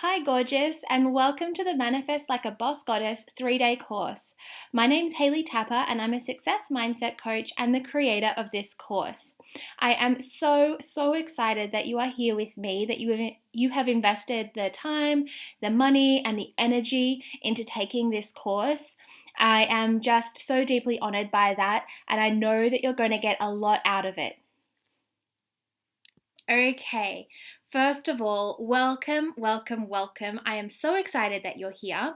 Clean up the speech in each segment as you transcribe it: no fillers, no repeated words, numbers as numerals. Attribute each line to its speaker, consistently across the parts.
Speaker 1: Hi, gorgeous, and welcome to the Manifest Like a Boss Goddess 3-day course. My name's Haley Tapper, and I'm a success mindset coach and the creator of this course. I am so excited that you are here with me, that you have invested the time, the money, and the energy into taking this course. I am just so deeply honored by that, and I know that you're going to get a lot out of it. Okay, first of all, welcome. I am so excited that you're here.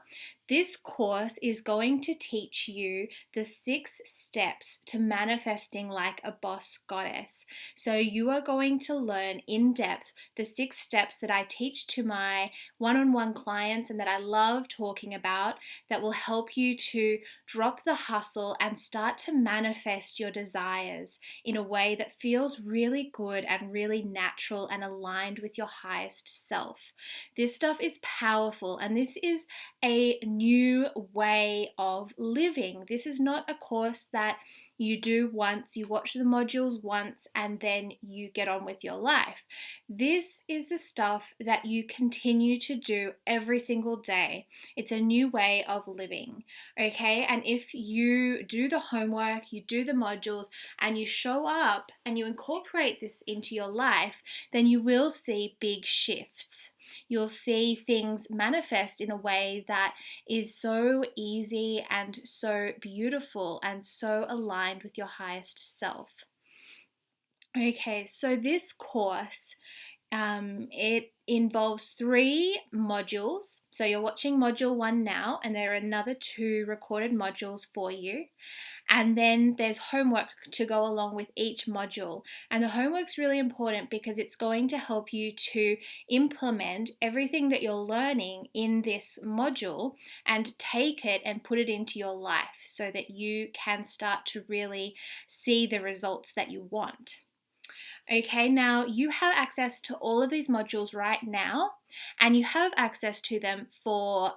Speaker 1: This course is going to teach you the 6 steps to manifesting like a boss goddess. So, you are going to learn in depth the 6 steps that I teach to my one on one clients and that I love talking about that will help you to drop the hustle and start to manifest your desires in a way that feels really good and really natural and aligned with your highest self. This stuff is powerful, and this is a new way of living. This is not a course that you do once, you watch the modules once, and then you get on with your life. This is the stuff that you continue to do every single day. It's a new way of living, okay? And if you do the homework, you do the modules, and you show up and you incorporate this into your life, then you will see big shifts. You'll see things manifest in a way that is so easy and so beautiful and so aligned with your highest self. Okay, so this course, it involves 3 modules. So you're watching module 1 now, and there are another 2 recorded modules for you. And then there's homework to go along with each module. And the homework's really important because it's going to help you to implement everything that you're learning in this module and take it and put it into your life so that you can start to really see the results that you want. Okay, now you have access to all of these modules right now, and you have access to them for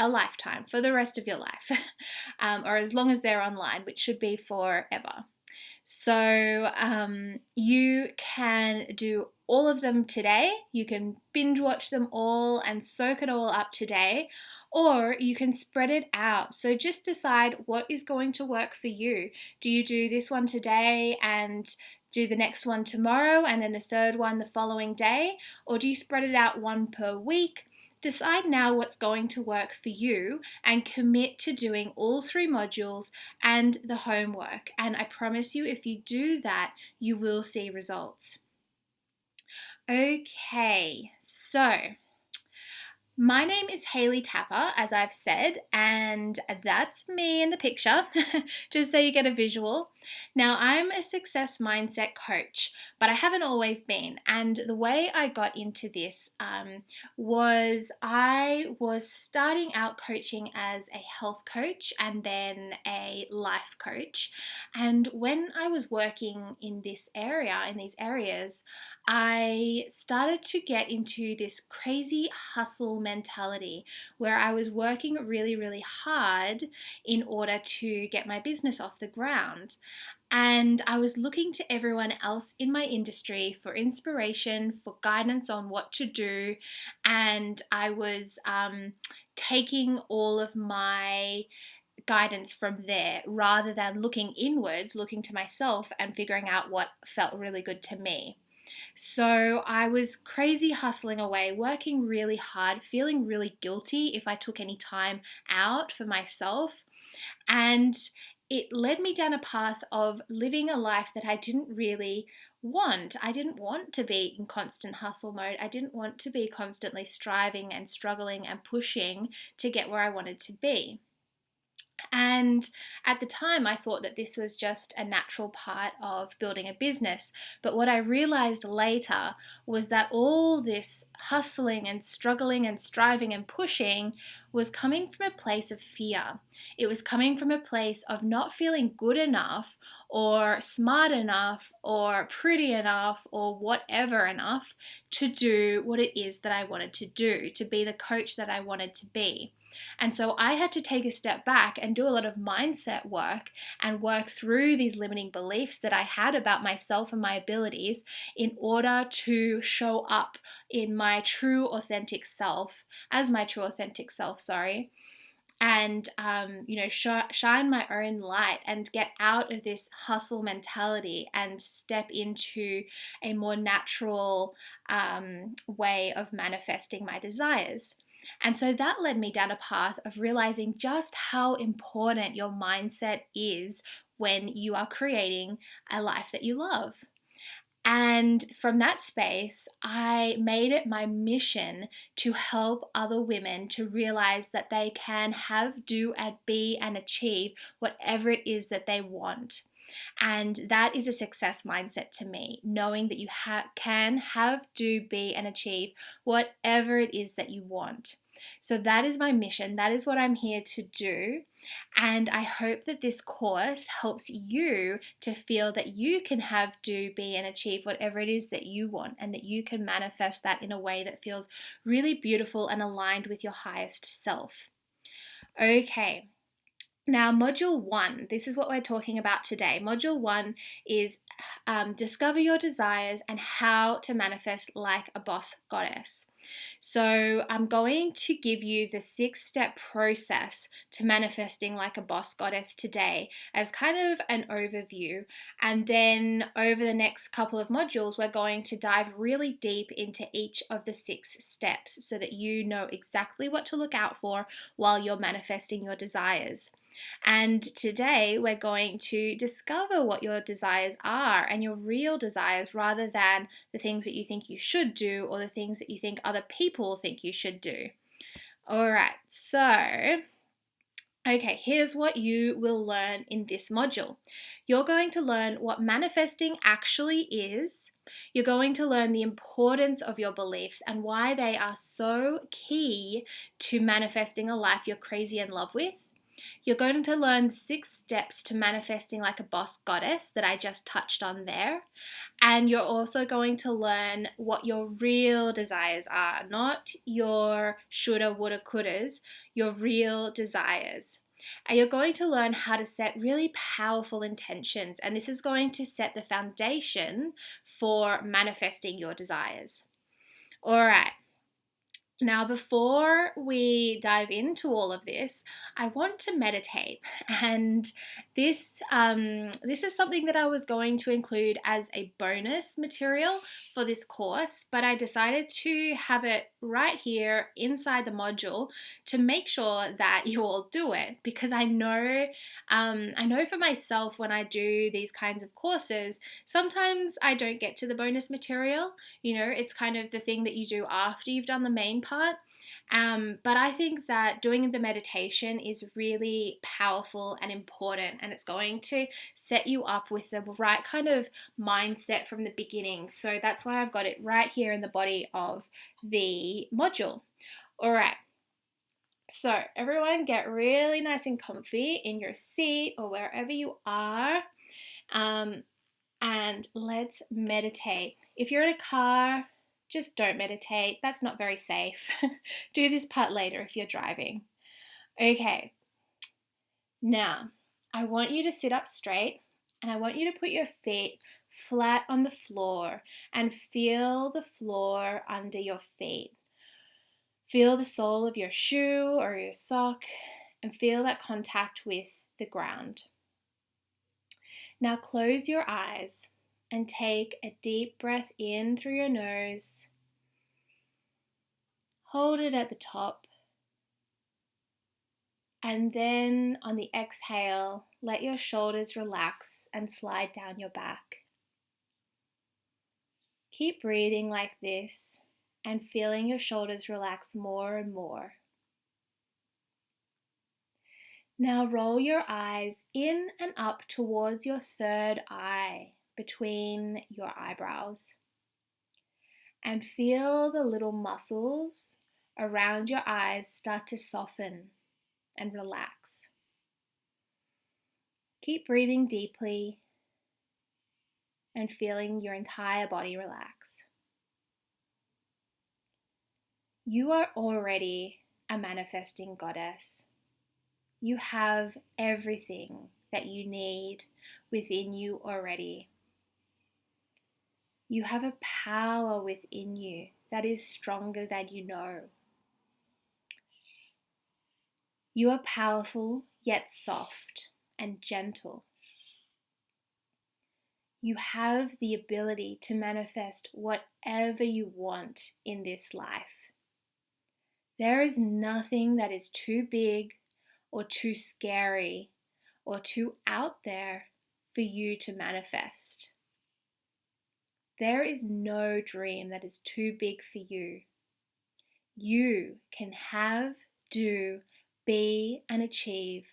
Speaker 1: a lifetime, for the rest of your life, or as long as they're online, which should be forever. So you can do all of them today. You can binge watch them all and soak it all up today, or you can spread it out. So just decide what is going to work for you. Do you do this one today and do the next one tomorrow and then the third one the following day? Or do you spread it out one per week? Decide now what's going to work for you and commit to doing all 3 modules and the homework. And I promise you, if you do that, you will see results. Okay, so my name is Haley Tapper, as I've said, and that's me in the picture, just so you get a visual. Now, I'm a success mindset coach, but I haven't always been. And the way I got into this was I was starting out coaching as a health coach and then a life coach. And when I was working in this area, in these areas, I started to get into this crazy hustle mentality where I was working really hard in order to get my business off the ground. And I was looking to everyone else in my industry for inspiration, for guidance on what to do. And I was taking all of my guidance from there rather than looking inwards, looking to myself and figuring out what felt really good to me. So I was crazy hustling away, working really hard, feeling really guilty if I took any time out for myself. And it led me down a path of living a life that I didn't really want. I didn't want to be in constant hustle mode. I didn't want to be constantly striving and struggling and pushing to get where I wanted to be. And at the time, I thought that this was just a natural part of building a business. But what I realized later was that all this hustling and struggling and striving and pushing was coming from a place of fear. It was coming from a place of not feeling good enough or smart enough or pretty enough or whatever enough to do what it is that I wanted to do, to be the coach that I wanted to be. And so I had to take a step back and do a lot of mindset work and work through these limiting beliefs that I had about myself and my abilities in order to show up in my true authentic self, as my true authentic self, sorry, and shine my own light and get out of this hustle mentality and step into a more natural way of manifesting my desires. And so that led me down a path of realizing just how important your mindset is when you are creating a life that you love. And from that space, I made it my mission to help other women to realize that they can have, do, and be and achieve whatever it is that they want. And that is a success mindset to me, knowing that you can have, do, be, and achieve whatever it is that you want. So that is my mission. That is what I'm here to do. And I hope that this course helps you to feel that you can have, do, be, and achieve whatever it is that you want, and that you can manifest that in a way that feels really beautiful and aligned with your highest self. Okay. Now, Module 1, this is what we're talking about today. Module 1 is discover your desires and how to manifest like a boss goddess. So I'm going to give you the 6-step process to manifesting like a boss goddess today as kind of an overview. And then over the next couple of modules, we're going to dive really deep into each of the 6 steps so that you know exactly what to look out for while you're manifesting your desires. And today we're going to discover what your desires are and your real desires, rather than the things that you think you should do or the things that you think other people think you should do. All right, so okay, here's what you will learn in this module. You're going to learn what manifesting actually is. You're going to learn the importance of your beliefs and why they are so key to manifesting a life you're crazy in love with. You're going to learn 6 steps to manifesting like a boss goddess that I just touched on there. And you're also going to learn what your real desires are, not your shoulda, woulda, couldas, your real desires. And you're going to learn how to set really powerful intentions. And this is going to set the foundation for manifesting your desires. All right. Now, before we dive into all of this, I want to meditate, and this is something that I was going to include as a bonus material for this course, but I decided to have it right here inside the module to make sure that you all do it, because I know for myself, when I do these kinds of courses, sometimes I don't get to the bonus material. It's kind of the thing that you do after you've done the main part. But I think that doing the meditation is really powerful and important, and it's going to set you up with the right kind of mindset from the beginning. So that's why I've got it right here in the body of the module. All right. So everyone get really nice and comfy in your seat or wherever you are. And let's meditate. If you're in a car, just don't meditate. That's not very safe. Do this part later if you're driving. Okay. Now, I want you to sit up straight, and I want you to put your feet flat on the floor and feel the floor under your feet. Feel the sole of your shoe or your sock and feel that contact with the ground. Now close your eyes and take a deep breath in through your nose. Hold it at the top. And then on the exhale, let your shoulders relax and slide down your back. Keep breathing like this and feeling your shoulders relax more and more. Now roll your eyes in and up towards your third eye between your eyebrows. And feel the little muscles around your eyes start to soften and relax. Keep breathing deeply and feeling your entire body relax. You are already a manifesting goddess. You have everything that you need within you already. You have a power within you that is stronger than you know. You are powerful yet soft and gentle. You have the ability to manifest whatever you want in this life. There is nothing that is too big or too scary or too out there for you to manifest. There is no dream that is too big for you. You can have, do, be, and achieve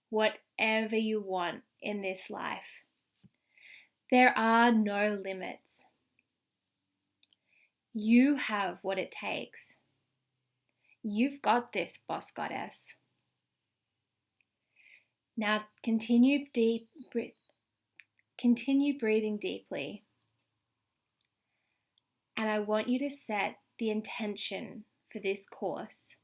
Speaker 1: whatever you want in this life. There are no limits. You have what it takes. You've got this, boss goddess. Now continue breathing deeply. And I want you to set the intention for this course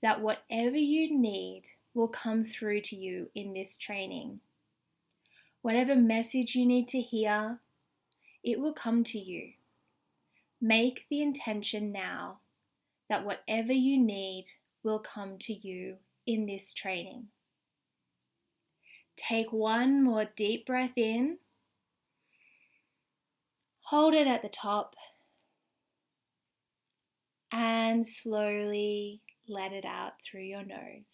Speaker 1: that whatever you need will come through to you in this training. Whatever message you need to hear, it will come to you. Make the intention now that whatever you need will come to you in this training. Take one more deep breath in. Hold it at the top and slowly let it out through your nose.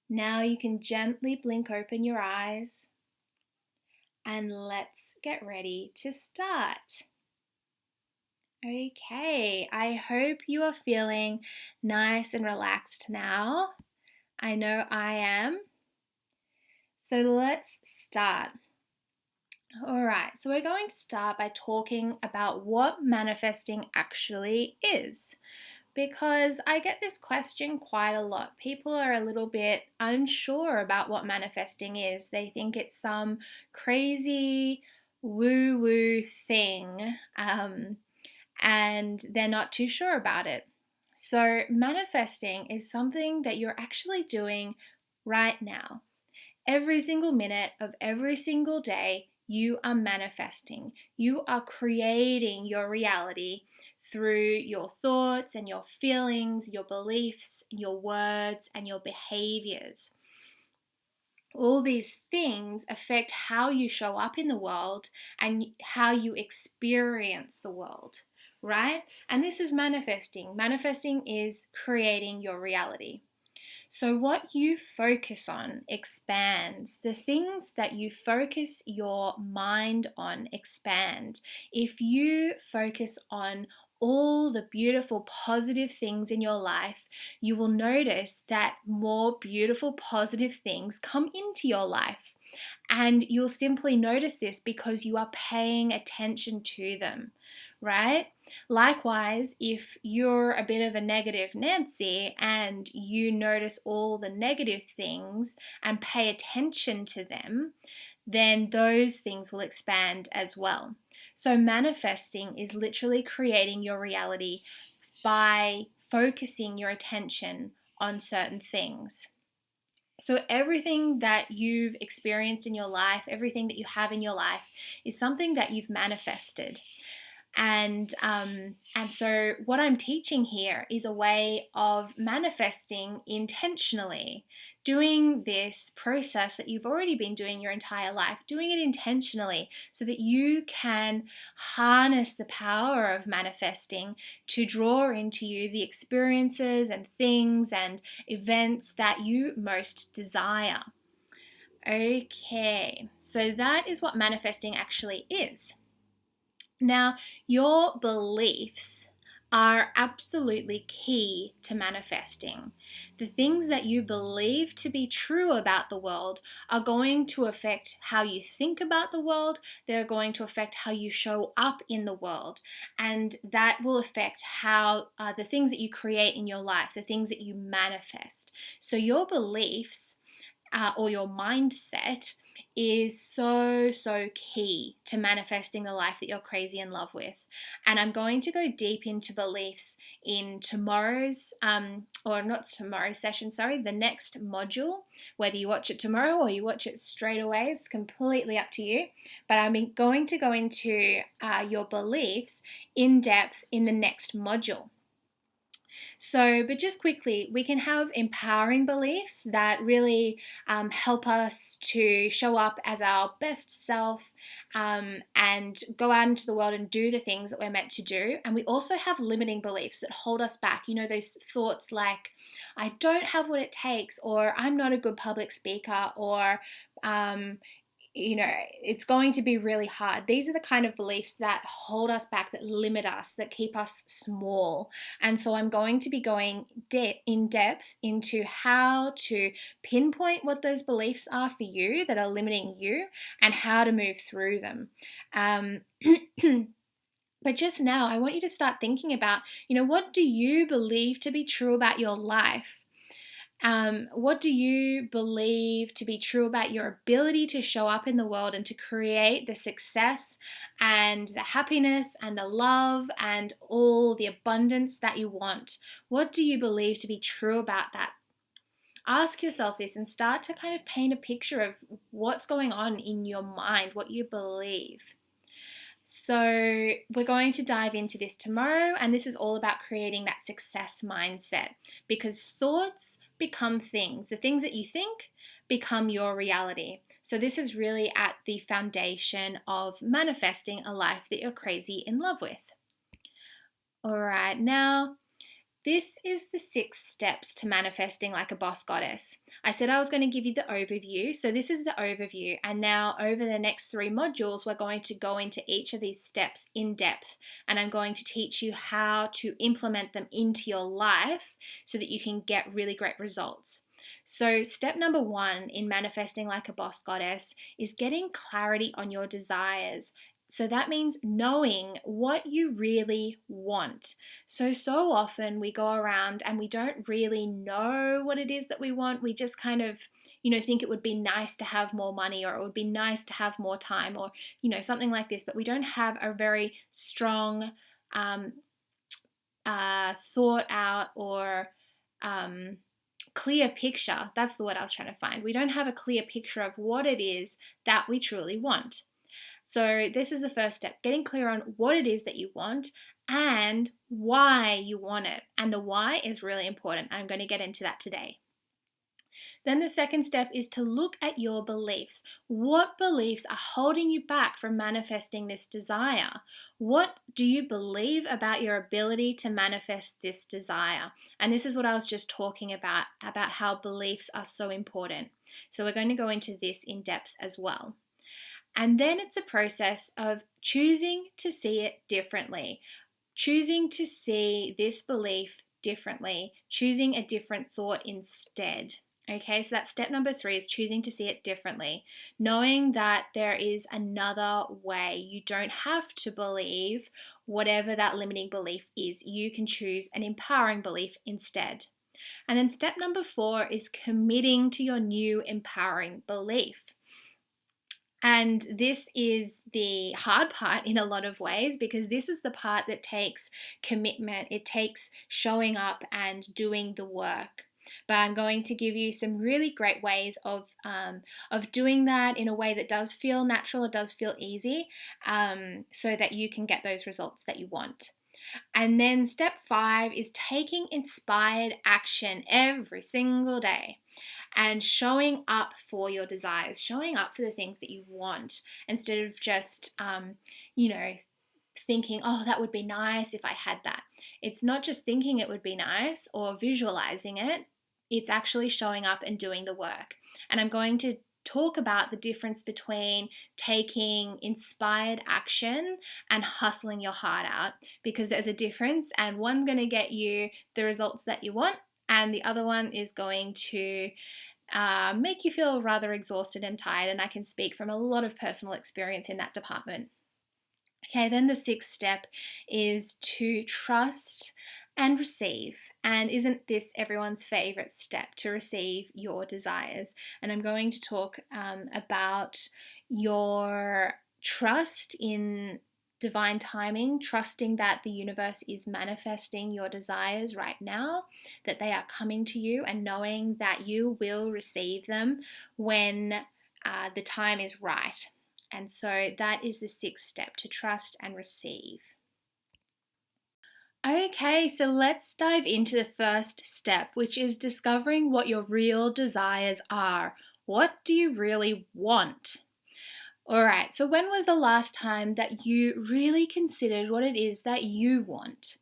Speaker 1: Now you can gently blink open your eyes and let's get ready to start. Okay, I hope you are feeling nice and relaxed now. I know I am. So let's start. Alright, so we're going to start by talking about what manifesting actually is, because I get this question quite a lot. People are a little bit unsure about what manifesting is. They think it's some crazy woo-woo thing, and they're not too sure about it. So manifesting is something that you're actually doing right now. Every single minute of every single day, you are manifesting. You are creating your reality through your thoughts and your feelings, your beliefs, your words, and your behaviors. All these things affect how you show up in the world and how you experience the world, right? And this is manifesting. Manifesting is creating your reality. So what you focus on expands. The things that you focus your mind on expand. If you focus on all the beautiful positive things in your life, you will notice that more beautiful positive things come into your life. And you'll simply notice this because you are paying attention to them, right? Likewise, if you're a bit of a negative Nancy and you notice all the negative things and pay attention to them, then those things will expand as well. So manifesting is literally creating your reality by focusing your attention on certain things. So everything that you've experienced in your life, everything that you have in your life is something that you've manifested. And so what I'm teaching here is a way of manifesting intentionally, doing this process that you've already been doing your entire life, doing it intentionally so that you can harness the power of manifesting to draw into you the experiences and things and events that you most desire. Okay, so that is what manifesting actually is. Now, your beliefs are absolutely key to manifesting. The things that you believe to be true about the world are going to affect how you think about the world. They're going to affect how you show up in the world. And that will affect how the things that you create in your life, the things that you manifest. So your beliefs or your mindset is so, so key to manifesting the life that you're crazy in love with. And I'm going to go deep into beliefs in tomorrow's, or not tomorrow's session, sorry, the next module. Whether you watch it tomorrow or you watch it straight away, it's completely up to you. But I'm going to go into your beliefs in depth in the next module. So, but just quickly, we can have empowering beliefs that really help us to show up as our best self and go out into the world and do the things that we're meant to do. And we also have limiting beliefs that hold us back. You know, those thoughts like, I don't have what it takes, or I'm not a good public speaker, or it's going to be really hard. These are the kind of beliefs that hold us back, that limit us, that keep us small. And so I'm going to be going in depth into how to pinpoint what those beliefs are for you that are limiting you and how to move through them. But just now, I want you to start thinking about, what do you believe to be true about your life? What do you believe to be true about your ability to show up in the world and to create the success and the happiness and the love and all the abundance that you want? What do you believe to be true about that? Ask yourself this and start to kind of paint a picture of what's going on in your mind, what you believe. So we're going to dive into this tomorrow, and this is all about creating that success mindset, because thoughts become things. The things that you think become your reality. So this is really at the foundation of manifesting a life that you're crazy in love with. All right, now this is the 6 steps to manifesting like a boss goddess. I said I was going to give you the overview. So this is the overview. And now over the next 3 modules, we're going to go into each of these steps in depth. And I'm going to teach you how to implement them into your life so that you can get really great results. So step number 1 in manifesting like a boss goddess is getting clarity on your desires. So that means knowing what you really want. So often we go around and we don't really know what it is that we want. We just kind of, think it would be nice to have more money, or it would be nice to have more time, or, something like this. But we don't have a very strong thought out or clear picture. That's the word I was trying to find. We don't have a clear picture of what it is that we truly want. So this is the first step, getting clear on what it is that you want and why you want it. And the why is really important. I'm going to get into that today. Then the second step is to look at your beliefs. What beliefs are holding you back from manifesting this desire? What do you believe about your ability to manifest this desire? And this is what I was just talking about how beliefs are so important. So we're going to go into this in depth as well. And then it's a process of choosing to see it differently, choosing to see this belief differently, choosing a different thought instead. Okay, so that's step number 3, is choosing to see it differently, knowing that there is another way. You don't have to believe whatever that limiting belief is. You can choose an empowering belief instead. And then step number 4 is committing to your new empowering belief. And this is the hard part in a lot of ways, because this is the part that takes commitment. It takes showing up and doing the work. But I'm going to give you some really great ways of doing that in a way that does feel natural, it does feel easy, so that you can get those results that you want. And then step 5 is taking inspired action every single day and showing up for your desires, showing up for the things that you want, instead of just, thinking, oh, that would be nice if I had that. It's not just thinking it would be nice or visualizing it. It's actually showing up and doing the work. And I'm going to talk about the difference between taking inspired action and hustling your heart out, because there's a difference, and one's going to get you the results that you want, and the other one is going to make you feel rather exhausted and tired. And I can speak from a lot of personal experience in that department. Okay, then the 6th step is to trust and receive. And isn't this everyone's favorite step, to receive your desires? And I'm going to talk about your trust in divine timing, trusting that the universe is manifesting your desires right now, that they are coming to you, and knowing that you will receive them when the time is right. And so that is the sixth step, to trust and receive. Okay, so let's dive into the first step, which is discovering what your real desires are. What do you really want? All right, so when was the last time that you really considered what it is that you want?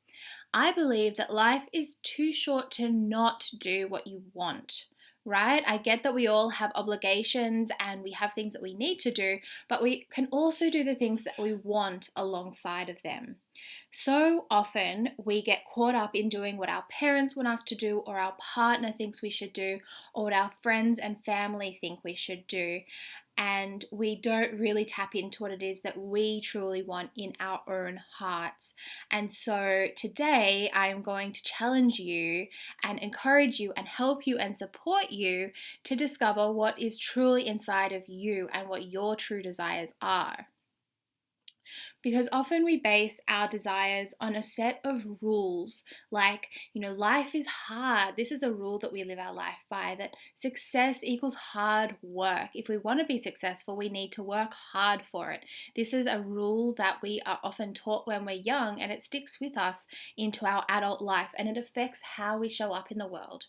Speaker 1: I believe that life is too short to not do what you want, right? I get that we all have obligations and we have things that we need to do, but we can also do the things that we want alongside of them. So often we get caught up in doing what our parents want us to do, or our partner thinks we should do, or what our friends and family think we should do. And we don't really tap into what it is that we truly want in our own hearts. And so today I am going to challenge you and encourage you and help you and support you to discover what is truly inside of you and what your true desires are. Because often we base our desires on a set of rules, like, life is hard. This is a rule that we live our life by, that success equals hard work. If we want to be successful, we need to work hard for it. This is a rule that we are often taught when we're young, and it sticks with us into our adult life, and it affects how we show up in the world.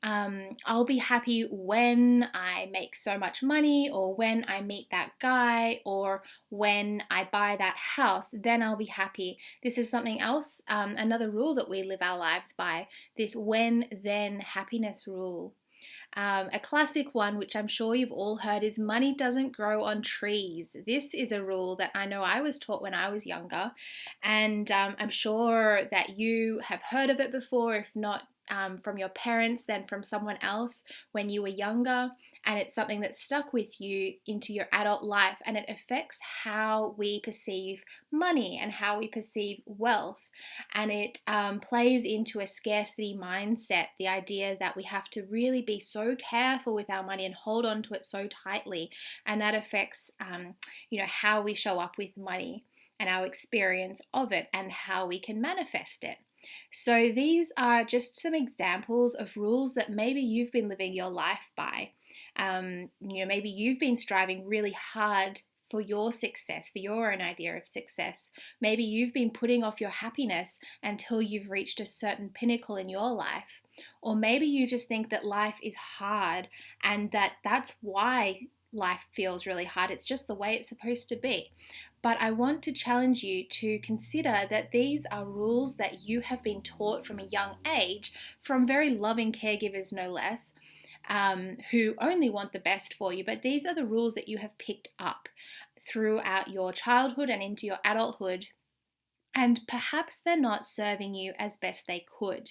Speaker 1: I'll be happy when I make so much money, or when I meet that guy, or when I buy that house, then I'll be happy. This is something else, another rule that we live our lives by, this when then happiness rule. A classic one, which I'm sure you've all heard, is money doesn't grow on trees. This is a rule that I know I was taught when I was younger, and I'm sure that you have heard of it before, if not from your parents, then from someone else when you were younger. And it's something that stuck with you into your adult life, and it affects how we perceive money and how we perceive wealth. And it plays into a scarcity mindset, the idea that we have to really be so careful with our money and hold on to it so tightly. And that affects, how we show up with money and our experience of it and how we can manifest it. So these are just some examples of rules that maybe you've been living your life by. Maybe you've been striving really hard for your success, for your own idea of success. Maybe you've been putting off your happiness until you've reached a certain pinnacle in your life. Or maybe you just think that life is hard and that's why life feels really hard. It's just the way it's supposed to be. But I want to challenge you to consider that these are rules that you have been taught from a young age, from very loving caregivers, no less, who only want the best for you. But these are the rules that you have picked up throughout your childhood and into your adulthood. And perhaps they're not serving you as best they could.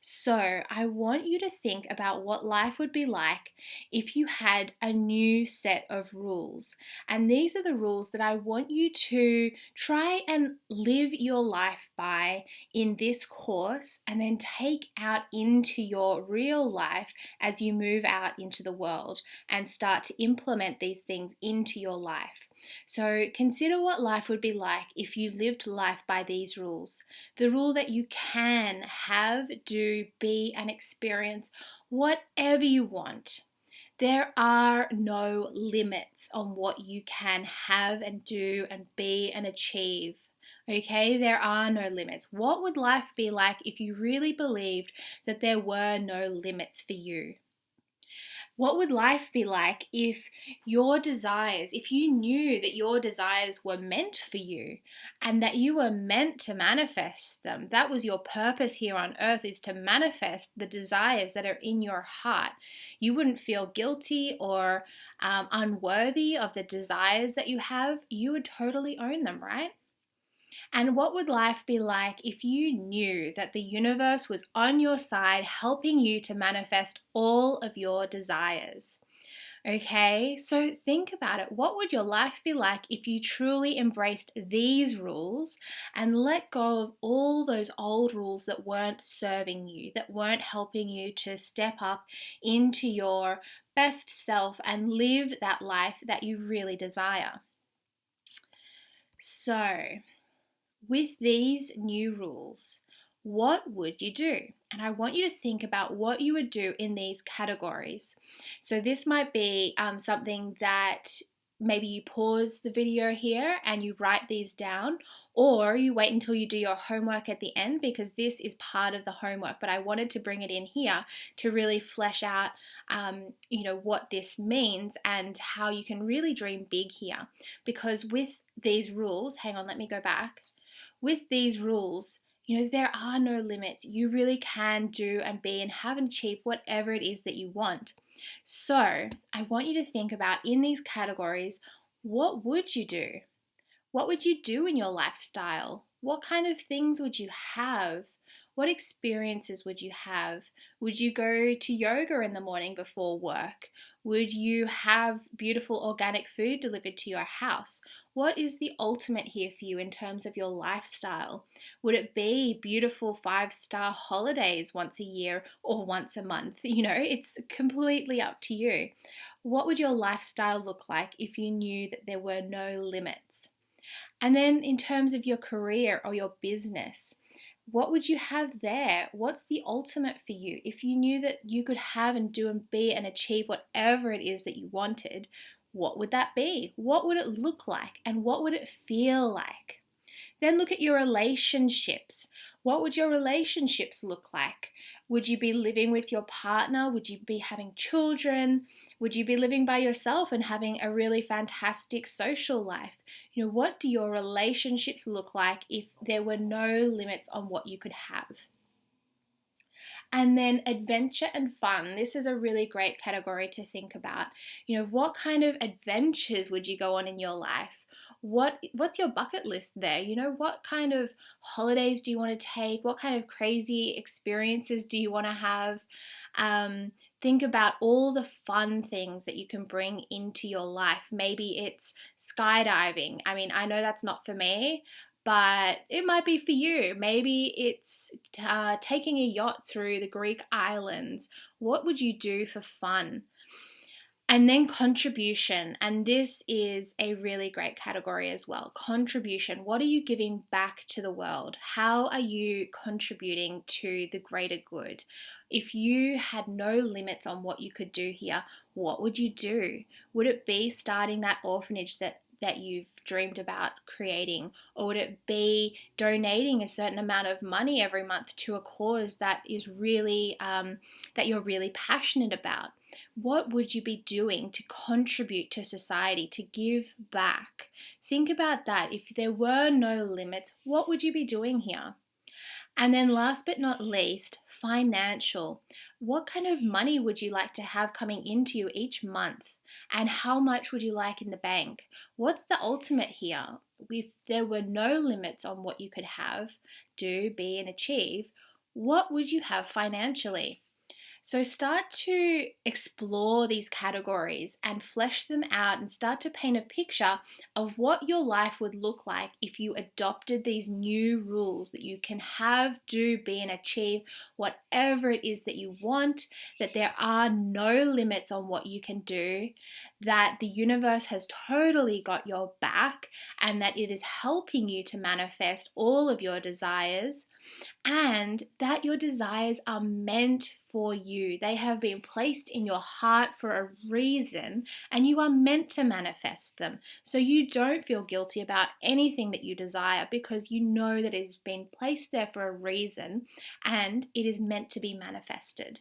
Speaker 1: So I want you to think about what life would be like if you had a new set of rules. And these are the rules that I want you to try and live your life by in this course, and then take out into your real life as you move out into the world and start to implement these things into your life. So consider what life would be like if you lived life by these rules. The rule that you can have, do, be, and experience whatever you want. There are no limits on what you can have and do and be and achieve. Okay, there are no limits. What would life be like if you really believed that there were no limits for you? What would life be like if if you knew that your desires were meant for you and that you were meant to manifest them? That was your purpose here on earth, is to manifest the desires that are in your heart. You wouldn't feel guilty or unworthy of the desires that you have. You would totally own them, right? And what would life be like if you knew that the universe was on your side, helping you to manifest all of your desires? Okay, so think about it. What would your life be like if you truly embraced these rules and let go of all those old rules that weren't serving you, that weren't helping you to step up into your best self and live that life that you really desire? So, with these new rules, what would you do? And I want you to think about what you would do in these categories. So, this might be something that maybe you pause the video here and you write these down, or you wait until you do your homework at the end because this is part of the homework. But I wanted to bring it in here to really flesh out, what this means and how you can really dream big here. Because with these rules, hang on, let me go back with these rules, there are no limits. You really can do and be and have and achieve whatever it is that you want. So, I want you to think about in these categories, what would you do? What would you do in your lifestyle? What kind of things would you have? What experiences would you have? Would you go to yoga in the morning before work? Would you have beautiful organic food delivered to your house? What is the ultimate here for you in terms of your lifestyle? Would it be beautiful 5-star holidays once a year or once a month? It's completely up to you. What would your lifestyle look like if you knew that there were no limits? And then, in terms of your career or your business, what would you have there? What's the ultimate for you? If you knew that you could have and do and be and achieve whatever it is that you wanted, what would that be? What would it look like? And what would it feel like? Then look at your relationships. What would your relationships look like? Would you be living with your partner? Would you be having children? Would you be living by yourself and having a really fantastic social life? What do your relationships look like if there were no limits on what you could have? And then adventure and fun. This is a really great category to think about. What kind of adventures would you go on in your life? What's your bucket list there? What kind of holidays do you want to take? What kind of crazy experiences do you want to have? Think about all the fun things that you can bring into your life. Maybe it's skydiving. I mean, I know that's not for me, but it might be for you. Maybe it's taking a yacht through the Greek islands. What would you do for fun? And then contribution, and this is a really great category as well. Contribution. What are you giving back to the world? How are you contributing to the greater good? If you had no limits on what you could do here, what would you do? Would it be starting that orphanage that you've dreamed about creating? Or would it be donating a certain amount of money every month to a cause that is really, that you're really passionate about? What would you be doing to contribute to society, to give back? Think about that. If there were no limits, what would you be doing here? And then last but not least, financial. What kind of money would you like to have coming into you each month? And how much would you like in the bank? What's the ultimate here? If there were no limits on what you could have, do, be, and achieve, what would you have financially? So start to explore these categories and flesh them out and start to paint a picture of what your life would look like if you adopted these new rules that you can have, do, be, and achieve whatever it is that you want, that there are no limits on what you can do, that the universe has totally got your back, and that it is helping you to manifest all of your desires, and that your desires are meant for you. They have been placed in your heart for a reason, and you are meant to manifest them. So you don't feel guilty about anything that you desire because you know that it has been placed there for a reason and it is meant to be manifested.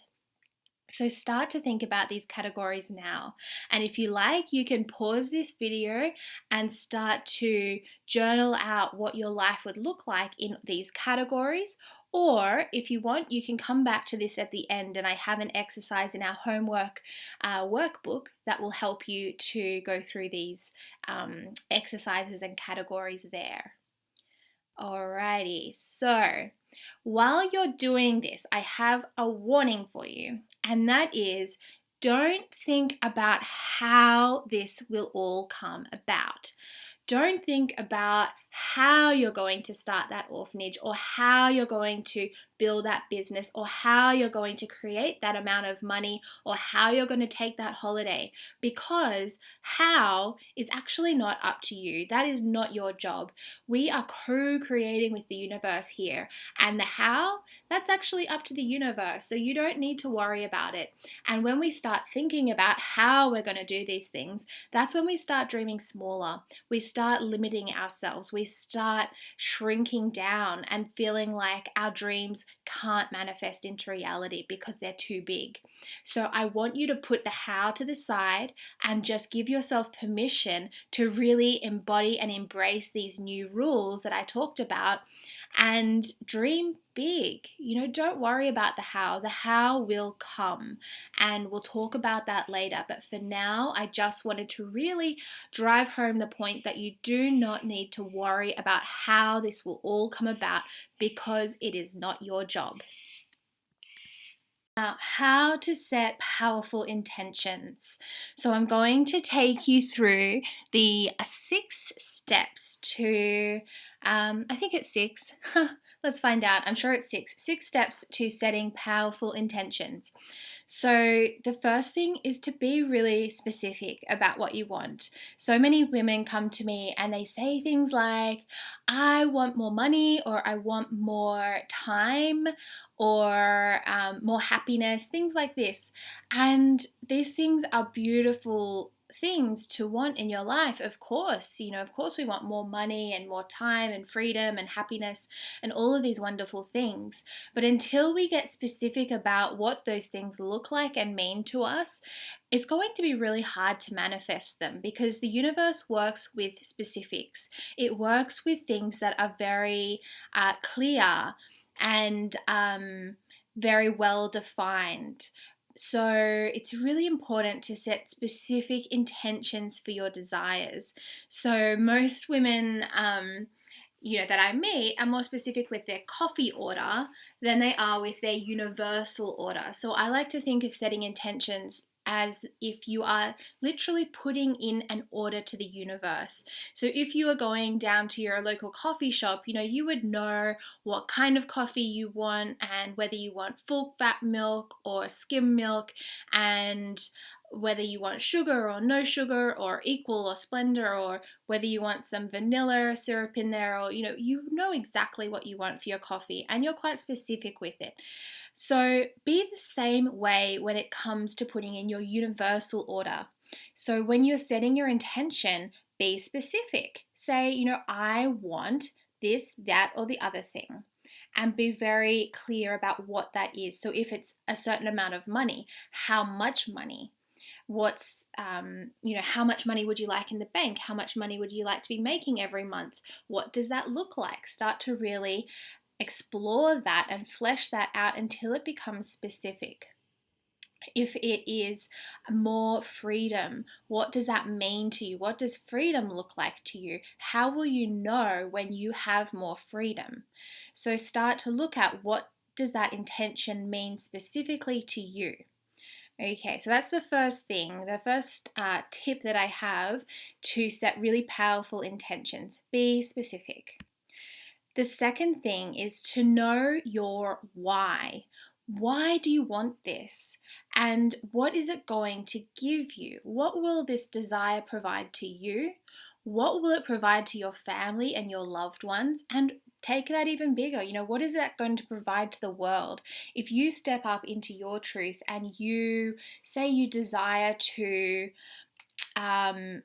Speaker 1: So start to think about these categories now. And if you like, you can pause this video and start to journal out what your life would look like in these categories. Or if you want, you can come back to this at the end, and I have an exercise in our homework workbook that will help you to go through these exercises and categories there. Alrighty, so while you're doing this, I have a warning for you, and that is Don't think about how this will all come about. Don't think about how you're going to start that orphanage or how you're going to build that business or how you're going to create that amount of money or how you're going to take that holiday, because how is actually not up to you. That is not your job. We are co-creating with the universe here, and the how, that's actually up to the universe. So you don't need to worry about it. And when we start thinking about how we're going to do these things, that's when we start dreaming smaller. We start limiting ourselves. We start shrinking down and feeling like our dreams can't manifest into reality because they're too big. So I want you to put the how to the side and just give yourself permission to really embody and embrace these new rules that I talked about and dream big. Don't worry about the how. The how will come, and we'll talk about that later. But for now, I just wanted to really drive home the point that you do not need to worry about how this will all come about, because it is not your job. Now, how to set powerful intentions. So I'm going to take you through the 6 steps to, I think it's 6. Let's find out. I'm sure it's 6. 6 steps to setting powerful intentions. So the first thing is to be really specific about what you want. So many women come to me and they say things like, I want more money, or I want more time, or more happiness, things like this. And these things are beautiful things to want in your life. Of course, of course we want more money and more time and freedom and happiness and all of these wonderful things. But until we get specific about what those things look like and mean to us, it's going to be really hard to manifest them, because the universe works with specifics. It works with things that are very clear and very well defined. So it's really important to set specific intentions for your desires. So most women that I meet are more specific with their coffee order than they are with their universal order. So I like to think of setting intentions as if you are literally putting in an order to the universe. So if you are going down to your local coffee shop, you would know what kind of coffee you want and whether you want full fat milk or skim milk, and whether you want sugar or no sugar or equal or splendor, or whether you want some vanilla syrup in there, or you know exactly what you want for your coffee and you're quite specific with it. So be the same way when it comes to putting in your universal order. So when you're setting your intention, be specific. Say, I want this, that, or the other thing. And be very clear about what that is. So if it's a certain amount of money, how much money? How much money would you like in the bank? How much money would you like to be making every month? What does that look like? Start to really explore that and flesh that out until it becomes specific. If it is more freedom, what does that mean to you? What does freedom look like to you? How will you know when you have more freedom? So start to look at, what does that intention mean specifically to you? Okay, so that's the first thing, the first tip that I have to set really powerful intentions. Be specific. The second thing is to know your why. Why do you want this? And what is it going to give you? What will this desire provide to you? What will it provide to your family and your loved ones? And take that even bigger. What is that going to provide to the world? If you step up into your truth and you say you desire to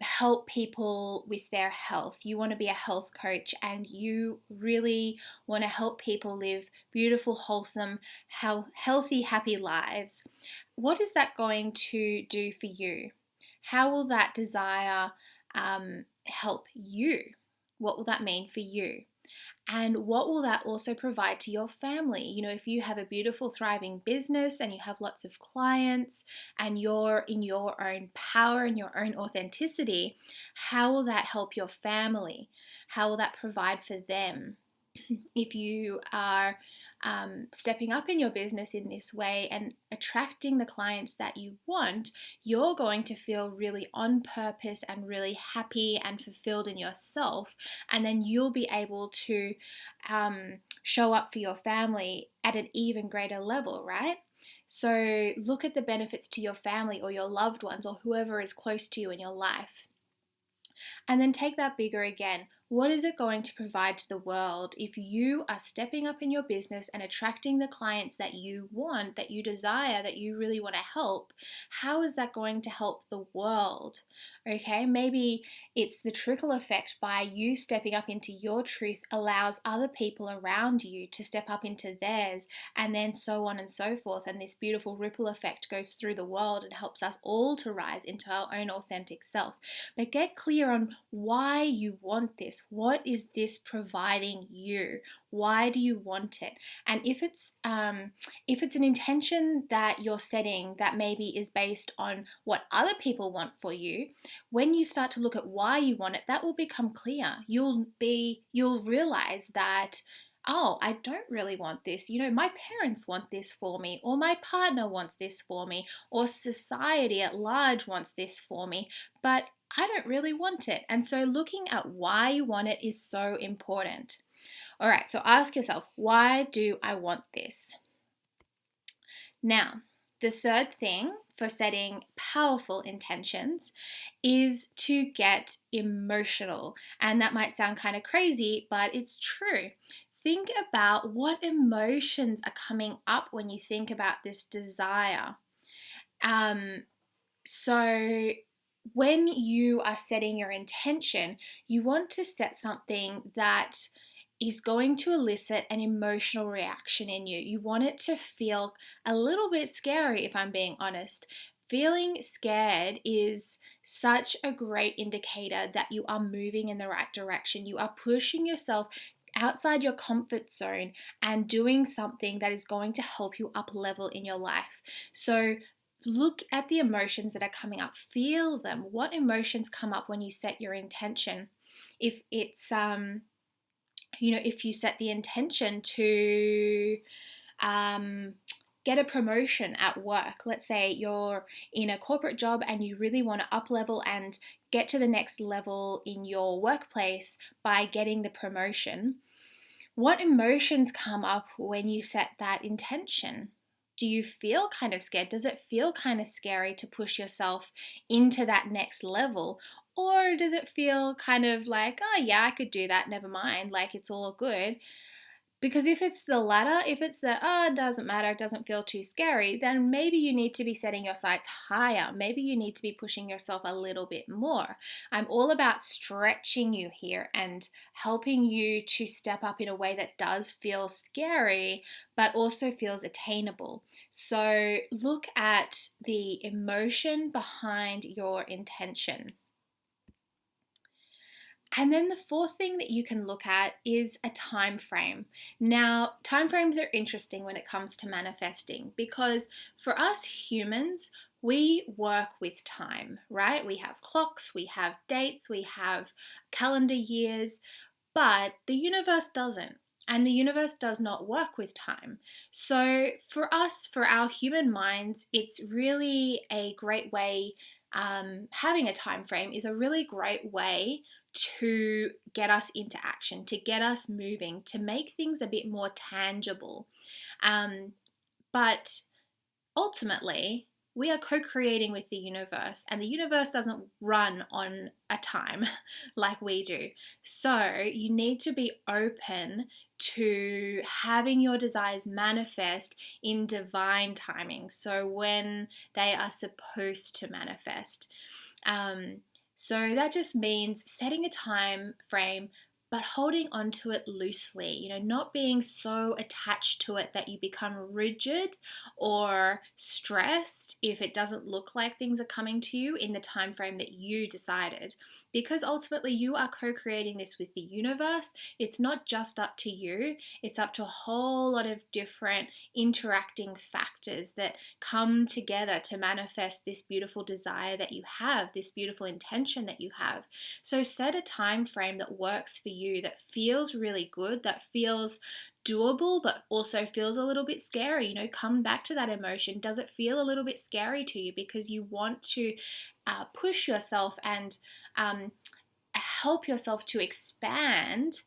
Speaker 1: help people with their health. You want to be a health coach and you really want to help people live beautiful, wholesome, healthy, happy lives. What is that going to do for you? How will that desire help you? What will that mean for you? And what will that also provide to your family? If you have a beautiful, thriving business and you have lots of clients and you're in your own power and your own authenticity, how will that help your family? How will that provide for them? If you are stepping up in your business in this way and attracting the clients that you want, you're going to feel really on purpose and really happy and fulfilled in yourself. And then you'll be able to show up for your family at an even greater level, right? So look at the benefits to your family or your loved ones or whoever is close to you in your life. And then take that bigger again. What is it going to provide to the world if you are stepping up in your business and attracting the clients that you want, that you desire, that you really want to help? How is that going to help the world? Okay, maybe it's the trickle effect by you stepping up into your truth allows other people around you to step up into theirs, and then so on and so forth. And this beautiful ripple effect goes through the world and helps us all to rise into our own authentic self. But get clear on why you want this. What is this providing you? Why do you want it? And if it's an intention that you're setting that maybe is based on what other people want for you, when you start to look at why you want it, that will become clear. You'll realize that, oh, I don't really want this. My parents want this for me, or my partner wants this for me, or society at large wants this for me, but I don't really want it. And so looking at why you want it is so important. All right, so ask yourself, why do I want this? Now, the third thing for setting powerful intentions is to get emotional. And that might sound kind of crazy, but it's true. Think about what emotions are coming up when you think about this desire. So when you are setting your intention, you want to set something that is going to elicit an emotional reaction in you. You want it to feel a little bit scary, if I'm being honest. Feeling scared is such a great indicator that you are moving in the right direction. You are pushing yourself outside your comfort zone and doing something that is going to help you up level in your life. So look at the emotions that are coming up. Feel them. What emotions come up when you set your intention? If it's if you set the intention to get a promotion at work, let's say you're in a corporate job and you really want to up level and get to the next level in your workplace by getting the promotion, what emotions come up when you set that intention? Do you feel kind of scared? Does it feel kind of scary to push yourself into that next level? Or does it feel kind of like, oh yeah, I could do that, never mind, like it's all good? Because if it's the latter, if it's the, oh, it doesn't matter, it doesn't feel too scary, then maybe you need to be setting your sights higher. Maybe you need to be pushing yourself a little bit more. I'm all about stretching you here and helping you to step up in a way that does feel scary, but also feels attainable. So look at the emotion behind your intention. And then the fourth thing that you can look at is a time frame. Now, time frames are interesting when it comes to manifesting because for us humans, we work with time, right? We have clocks, we have dates, we have calendar years, but the universe doesn't. And the universe does not work with time. So for us, for our human minds, it's really a great way, having a time frame is a really great way to get us into action, to get us moving, to make things a bit more tangible. But ultimately, we are co-creating with the universe, and the universe doesn't run on a time like we do. So you need to be open to having your desires manifest in divine timing, so when they are supposed to manifest. So that just means setting a time frame, but holding onto it loosely, not being so attached to it that you become rigid or stressed if it doesn't look like things are coming to you in the time frame that you decided. Because ultimately you are co-creating this with the universe. It's not just up to you, it's up to a whole lot of different interacting factors that come together to manifest this beautiful desire that you have, this beautiful intention that you have. So set a time frame that works for you that feels really good, that feels doable, but also feels a little bit scary. Come back to that emotion. Does it feel a little bit scary to you? Because you want to push yourself and help yourself to expand,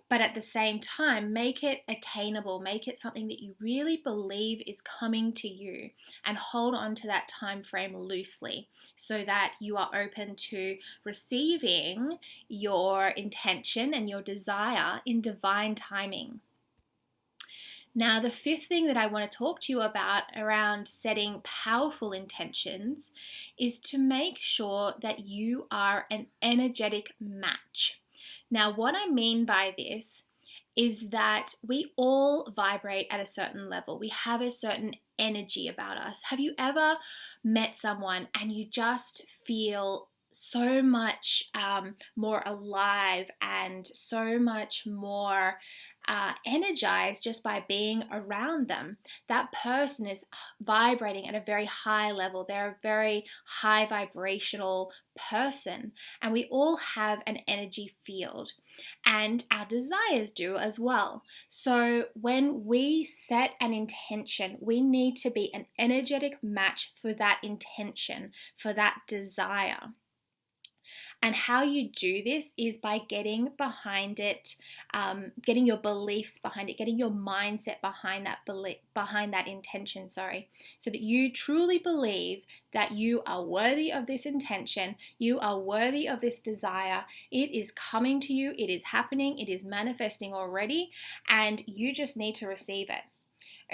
Speaker 1: but at the same time, make it attainable, make it something that you really believe is coming to you, and hold on to that time frame loosely so that you are open to receiving your intention and your desire in divine timing. Now, the fifth thing that I want to talk to you about around setting powerful intentions is to make sure that you are an energetic match. Now, what I mean by this is that we all vibrate at a certain level. We have a certain energy about us. Have you ever met someone and you just feel so much more alive and so much more energized just by being around them? That person is vibrating at a very high level. They're a very high vibrational person, and we all have an energy field, and our desires do as well. So when we set an intention, we need to be an energetic match for that intention, for that desire. And how you do this is by getting behind it, getting your beliefs behind it, getting your mindset behind that intention, so that you truly believe that you are worthy of this intention, you are worthy of this desire. It is coming to you, it is happening, it is manifesting already, and you just need to receive it.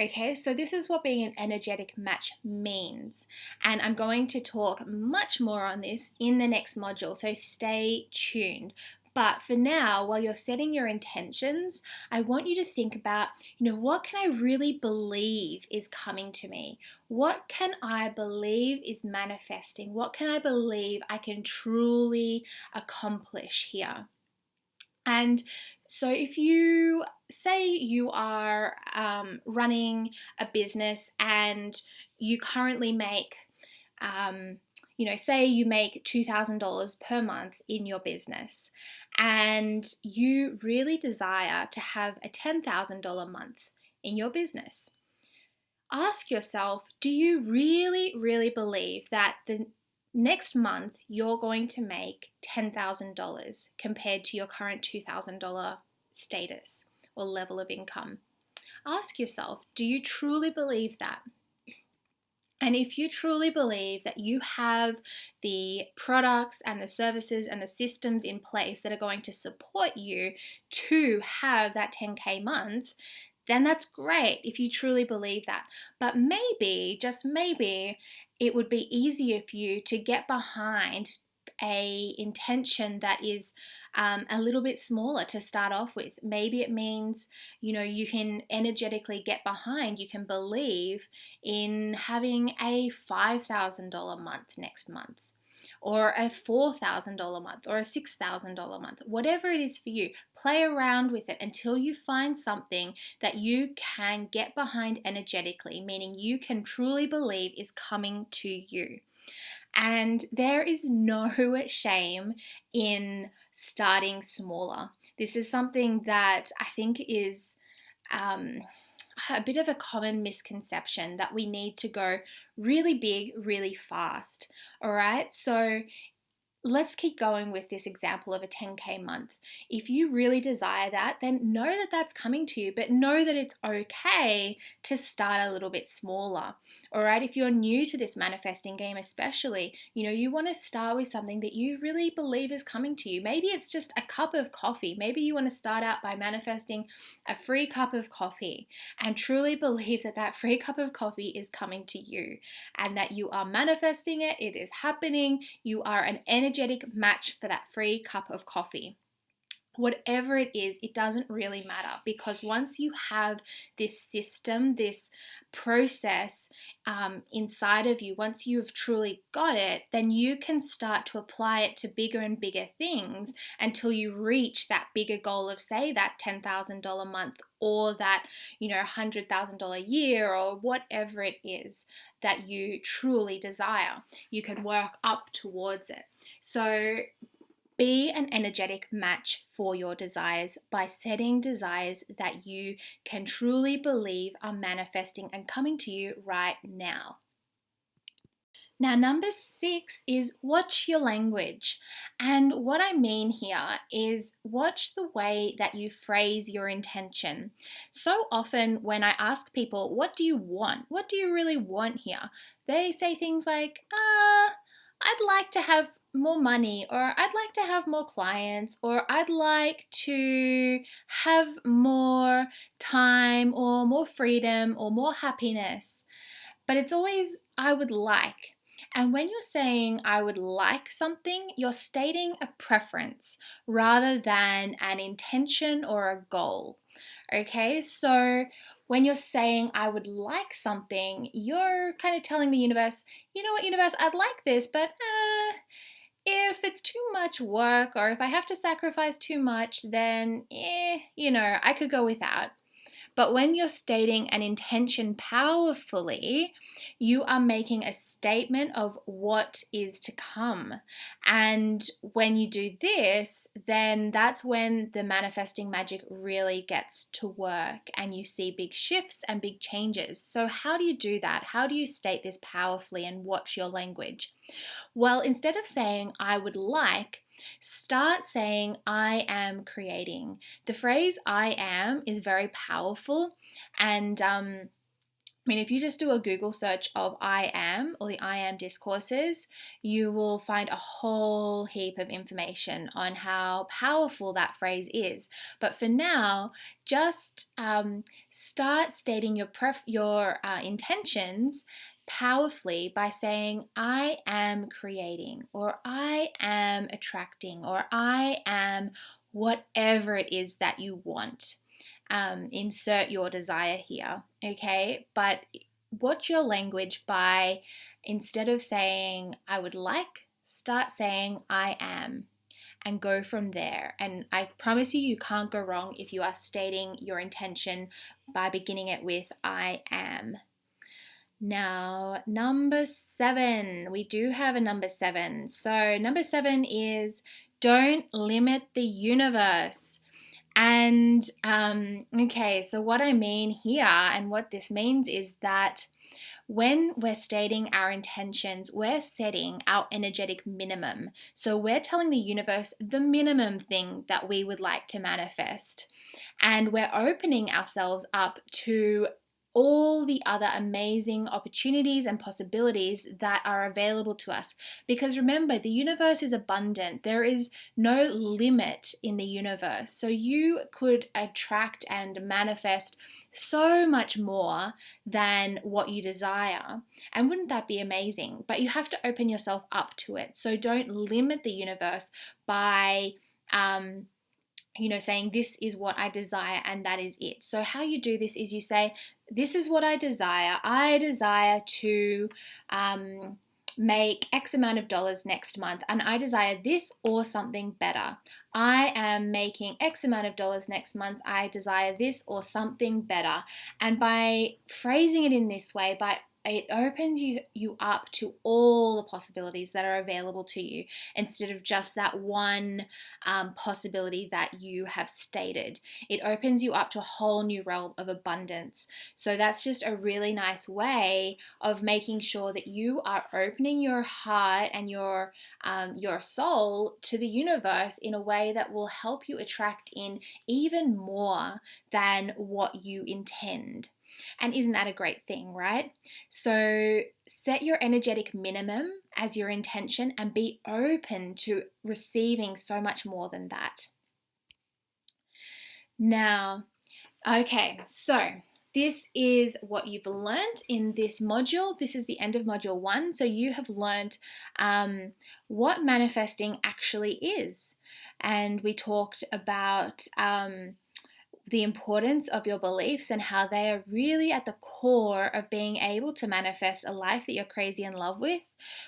Speaker 1: Okay, so this is what being an energetic match means. And I'm going to talk much more on this in the next module, so stay tuned. But for now, while you're setting your intentions, I want you to think about, what can I really believe is coming to me? What can I believe is manifesting? What can I believe I can truly accomplish here? And so if you say you are running a business and you currently make, say you make $2,000 per month in your business, and you really desire to have a $10,000 month in your business, ask yourself, do you really, really believe that the next month you're going to make $10,000 compared to your current $2,000 status or level of income? Ask yourself, do you truly believe that? And if you truly believe that you have the products and the services and the systems in place that are going to support you to have that 10K month, then that's great if you truly believe that. But maybe, just maybe, it would be easier for you to get behind a intention that is a little bit smaller to start off with. Maybe it means, you can energetically get behind, you can believe in having a $5,000 month next month, or a $4,000 month, or a $6,000 month, whatever it is for you. Play around with it until you find something that you can get behind energetically, meaning you can truly believe is coming to you. And there is no shame in starting smaller. This is something that I think is a bit of a common misconception, that we need to go really big, really fast. All right, so let's keep going with this example of a 10K month. If you really desire that, then know that that's coming to you, but know that it's okay to start a little bit smaller. All right, if you're new to this manifesting game especially, you want to start with something that you really believe is coming to you. Maybe it's just a cup of coffee. Maybe you want to start out by manifesting a free cup of coffee and truly believe that that free cup of coffee is coming to you and that you are manifesting it. It is happening. You are an energetic match for that free cup of coffee. Whatever it is, it doesn't really matter, because once you have this system, this process inside of you, once you've truly got it, then you can start to apply it to bigger and bigger things until you reach that bigger goal of, say, that $10,000 month, or that, $100,000 year, or whatever it is that you truly desire. You can work up towards it. So Be an energetic match for your desires by setting desires that you can truly believe are manifesting and coming to you right now. Now, number 6 is watch your language. And what I mean here is watch the way that you phrase your intention. So often, when I ask people, what do you want? What do you really want here? They say things like, I'd like to have more money, or I'd like to have more clients, or I'd like to have more time, or more freedom, or more happiness. But it's always, I would like. And when you're saying, I would like something, you're stating a preference rather than an intention or a goal. Okay, so when you're saying, I would like something, you're kind of telling the universe, you know what, universe, I'd like this, but if it's too much work or if I have to sacrifice too much, then, I could go without. But when you're stating an intention powerfully, you are making a statement of what is to come. And when you do this, then that's when the manifesting magic really gets to work and you see big shifts and big changes. So, how do you do that? How do you state this powerfully and watch your language? Well, instead of saying, I would like, start saying, I am creating. The phrase I am is very powerful. And if you just do a Google search of I am or the I am discourses, you will find a whole heap of information on how powerful that phrase is. But for now, just start stating your intentions powerfully by saying, I am creating, or I am attracting, or I am whatever it is that you want. Insert your desire here, okay? But watch your language by, instead of saying, I would like, start saying, I am, and go from there. And I promise you can't go wrong if you are stating your intention by beginning it with, I am. Now, number 7, we do have a number 7. So, number 7 is don't limit the universe. And, okay, so what I mean here and what this means is that when we're stating our intentions, we're setting our energetic minimum. So, we're telling the universe the minimum thing that we would like to manifest. And we're opening ourselves up to all the other amazing opportunities and possibilities that are available to us. Because remember, the universe is abundant. There is no limit in the universe. So you could attract and manifest so much more than what you desire. And wouldn't that be amazing? But you have to open yourself up to it. So don't limit the universe by saying this is what I desire and that is it. So how you do this is you say, this is what I desire. I desire to make X amount of dollars next month, and I desire this or something better. I am making X amount of dollars next month. I desire this or something better. And by phrasing it in this way, it opens you up to all the possibilities that are available to you instead of just that one possibility that you have stated. It opens you up to a whole new realm of abundance. So that's just a really nice way of making sure that you are opening your heart and your soul to the universe in a way that will help you attract in even more than what you intend. And isn't that a great thing, right? So set your energetic minimum as your intention and be open to receiving so much more than that. Now, okay, so this is what you've learned in this module. This is the end of module 1. So you have learned what manifesting actually is. And we talked about the importance of your beliefs and how they are really at the core of being able to manifest a life that you're crazy in love with.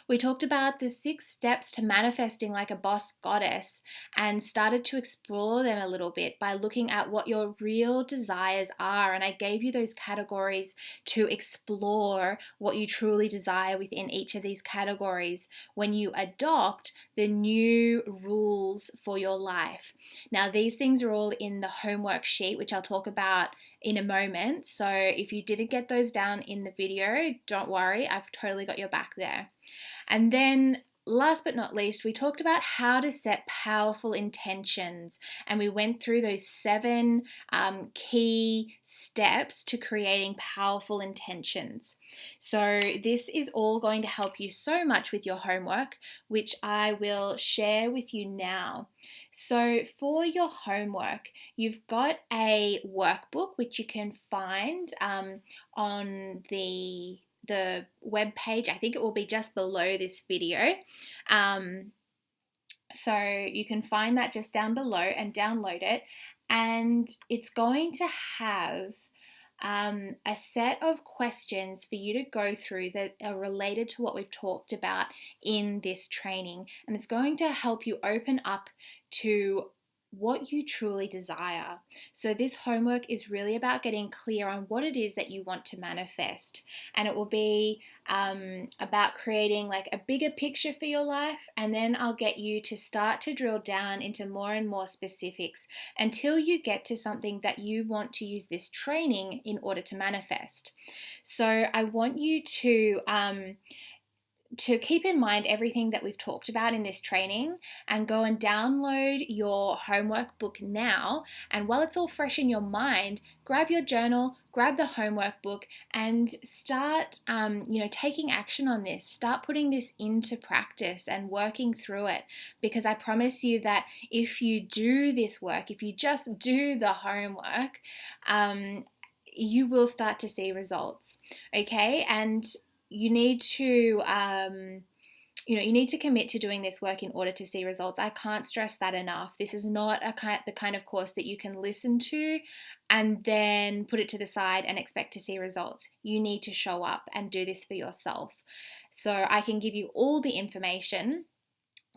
Speaker 1: We talked about the 6 steps to manifesting like a boss goddess and started to explore them a little bit by looking at what your real desires are. And I gave you those categories to explore what you truly desire within each of these categories when you adopt the new rules for your life. Now, these things are all in the homework sheet, which I'll talk about in a moment. So if you didn't get those down in the video, don't worry, I've totally got your back there. And then last but not least, we talked about how to set powerful intentions, and we went through those 7 key steps to creating powerful intentions. So this is all going to help you so much with your homework, which I will share with you now. So for your homework, you've got a workbook which you can find on the web page. I think it will be just below this video. So you can find that just down below and download it. And it's going to have a set of questions for you to go through that are related to what we've talked about in this training. And it's going to help you open up to what you truly desire. So this homework is really about getting clear on what it is that you want to manifest, and it will be about creating like a bigger picture for your life, and then I'll get you to start to drill down into more and more specifics until you get to something that you want to use this training in order to manifest. So I want you to keep in mind everything that we've talked about in this training and go and download your homework book now. And while it's all fresh in your mind, grab your journal, grab the homework book, and start taking action on this. Start putting this into practice and working through it, because I promise you that if you do this work, if you just do the homework, you will start to see results. Okay? And you need to commit to doing this work in order to see results. I can't stress that enough. This is not the kind of course that you can listen to and then put it to the side and expect to see results. You need to show up and do this for yourself. So I can give you all the information,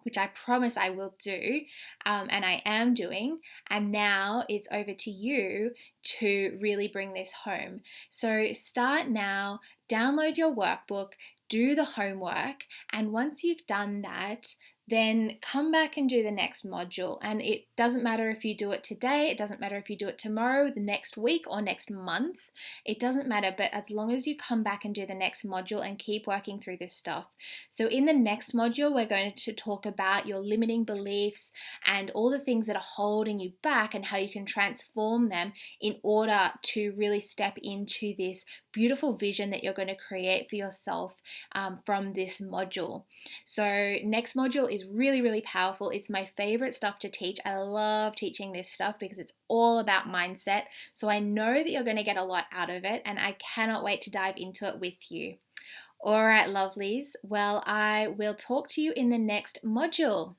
Speaker 1: which I promise I will do, and I am doing, and now it's over to you to really bring this home. So start now, download your workbook, do the homework, and once you've done that, then come back and do the next module. And it doesn't matter if you do it today, it doesn't matter if you do it tomorrow, the next week, or next month. It doesn't matter, but as long as you come back and do the next module and keep working through this stuff. So in the next module, we're going to talk about your limiting beliefs and all the things that are holding you back and how you can transform them in order to really step into this beautiful vision that you're going to create for yourself from this module. So next module is really, really powerful. It's my favorite stuff to teach. I love teaching this stuff because it's all about mindset. So I know that you're going to get a lot out of it, and I cannot wait to dive into it with you. All right, lovelies. Well, I will talk to you in the next module.